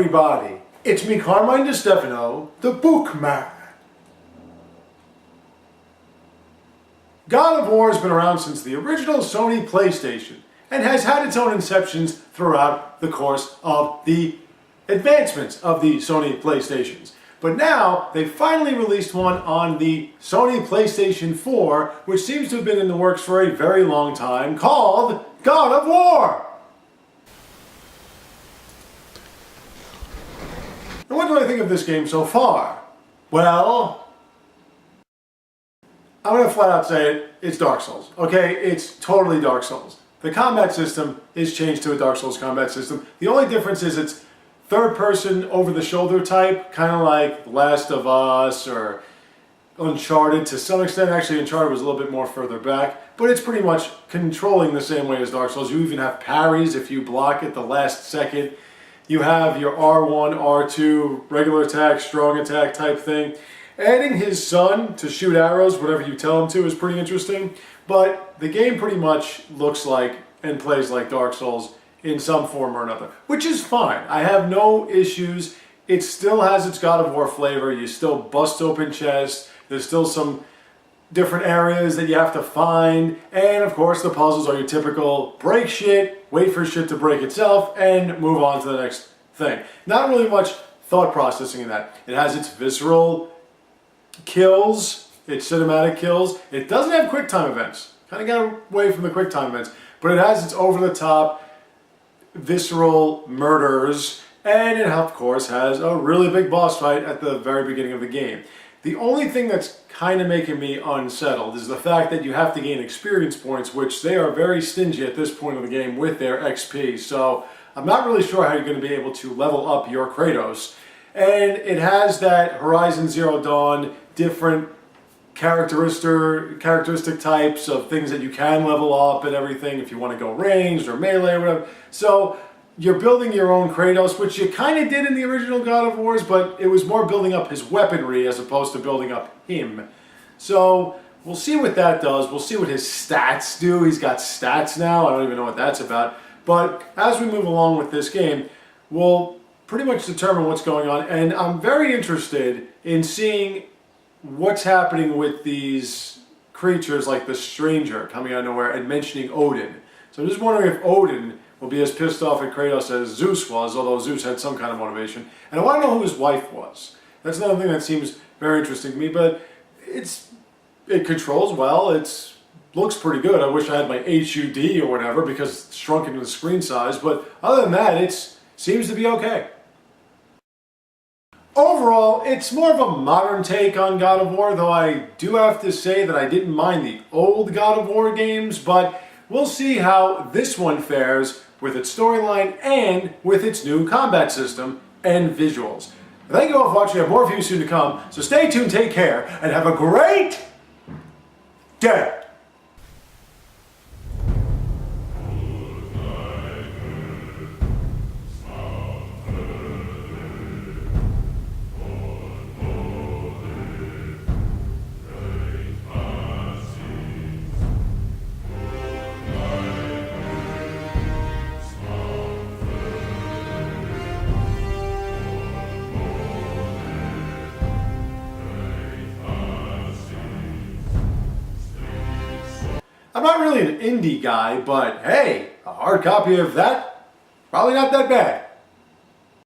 everybody, it's me Carmine DeStefano, the Bookman. God of War has been around since the original Sony PlayStation and has had its own inceptions throughout the course of the advancements of the Sony PlayStations. But now, they finally released one on the Sony PlayStation 4, which seems to have been in the works for a very long time, called God of War! And what do I think of this game so far? Well, I'm going to flat out say it, it's Dark Souls. Okay, it's totally Dark Souls. The combat system is changed to a Dark Souls combat system. The only difference is it's third-person, over-the-shoulder type, kind of like The Last of Us or Uncharted to some extent. Actually, Uncharted was a little bit more further back, but it's pretty much controlling the same way as Dark Souls. You even have parries if you block at the last second. You have your R1, R2, regular attack, strong attack type thing. Adding his son to shoot arrows, whatever you tell him to, is pretty interesting. But the game pretty much looks like and plays like Dark Souls in some form or another, which is fine. I have no issues. It still has its God of War flavor. You still bust open chests. There's still some different areas that you have to find. And of course, the puzzles are your typical break shit, wait for shit to break itself, and move on to the next thing. Not really much thought processing in that. It has its visceral kills, its cinematic kills. It doesn't have quick time events. Kind of got away from the quick time events. But it has its over-the-top visceral murders, and it of course has a really big boss fight at the very beginning of the game. The only thing that's kind of making me unsettled is the fact that you have to gain experience points, which they are very stingy at this point of the game with their XP. So I'm not really sure how you're going to be able to level up your Kratos. And it has that Horizon Zero Dawn different characteristic types of things that you can level up and everything if you want to go ranged or melee or whatever. So you're building your own Kratos, which you kind of did in the original God of Wars, but it was more building up his weaponry as opposed to building up him. So we'll see what that does. We'll see what his stats do. He's got stats now. I don't even know what that's about. But as we move along with this game, we'll pretty much determine what's going on. And I'm very interested in seeing what's happening with these creatures like the Stranger coming out of nowhere and mentioning Odin. So I'm just wondering if Odin will be as pissed off at Kratos as Zeus was, although Zeus had some kind of motivation. And I want to know who his wife was. That's another thing that seems very interesting to me, but it controls well. It looks pretty good. I wish I had my HUD or whatever because it's shrunk into the screen size, but other than that, it seems to be okay. Overall, it's more of a modern take on God of War, though I do have to say that I didn't mind the old God of War games, but we'll see how this one fares with its storyline and with its new combat system and visuals. Thank you all for watching. I have more views soon to come, so stay tuned, take care, and have a great day! I'm not really an indie guy, but hey, a hard copy of that, probably not that bad.